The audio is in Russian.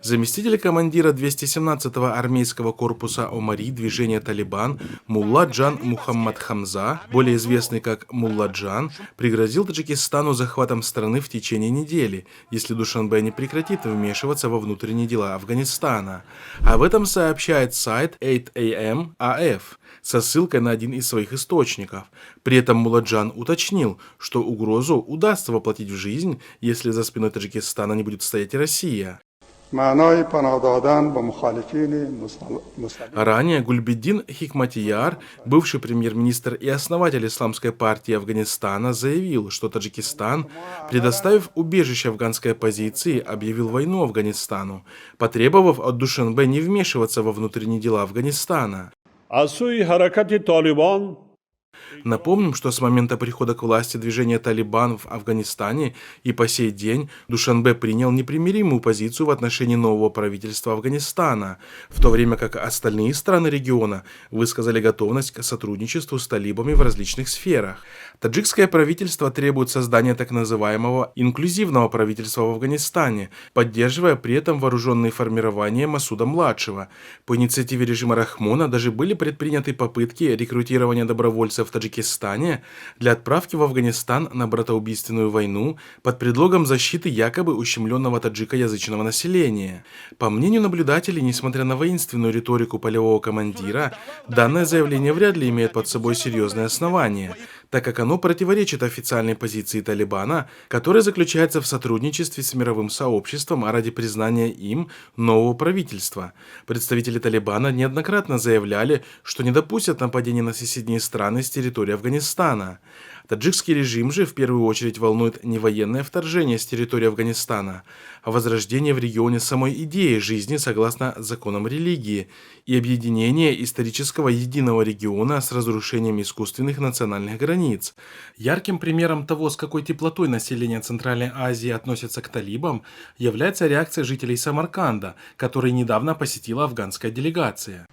Заместитель командира 217-го армейского корпуса Омари движения «Талибан» Мулла Джан Мухаммад Хамза, более известный как Мулла Джан, пригрозил Таджикистану захватом страны в течение недели, если Душанбе не прекратит вмешиваться во внутренние дела Афганистана. Об этом сообщает сайт 8am AF со ссылкой на один из своих источников. При этом Мулла Джан уточнил, что угрозу удастся воплотить в жизнь, если за спиной Таджикистана не будет стоять Россия. Ранее Гульбиддин Хикматияр, бывший премьер-министр и основатель Исламской партии Афганистана, заявил, что Таджикистан, предоставив убежище афганской оппозиции, объявил войну Афганистану, потребовав от Душанбе не вмешиваться во внутренние дела Афганистана. Напомним, что с момента прихода к власти движения «Талибан» в Афганистане и по сей день Душанбе принял непримиримую позицию в отношении нового правительства Афганистана, в то время как остальные страны региона высказали готовность к сотрудничеству с талибами в различных сферах. Таджикское правительство требует создания так называемого инклюзивного правительства в Афганистане, поддерживая при этом вооруженные формирования Масуда-младшего. По инициативе режима Рахмона даже были предприняты попытки рекрутирования добровольцев в Таджикистане для отправки в Афганистан на братоубийственную войну под предлогом защиты якобы ущемленного таджикоязычного населения. По мнению наблюдателей, несмотря на воинственную риторику полевого командира, данное заявление вряд ли имеет под собой серьезные основания, так как оно противоречит официальной позиции Талибана, которая заключается в сотрудничестве с мировым сообществом ради признания им нового правительства. Представители Талибана неоднократно заявляли, что не допустят нападения на соседние страны с территории Афганистана. Таджикский режим же в первую очередь волнует не военное вторжение с территории Афганистана, а возрождение в регионе самой идеи жизни согласно законам религии и объединение исторического единого региона с разрушением искусственных национальных границ. Ярким примером того, с какой теплотой население Центральной Азии относится к талибам, является реакция жителей Самарканда, который недавно посетила афганская делегация.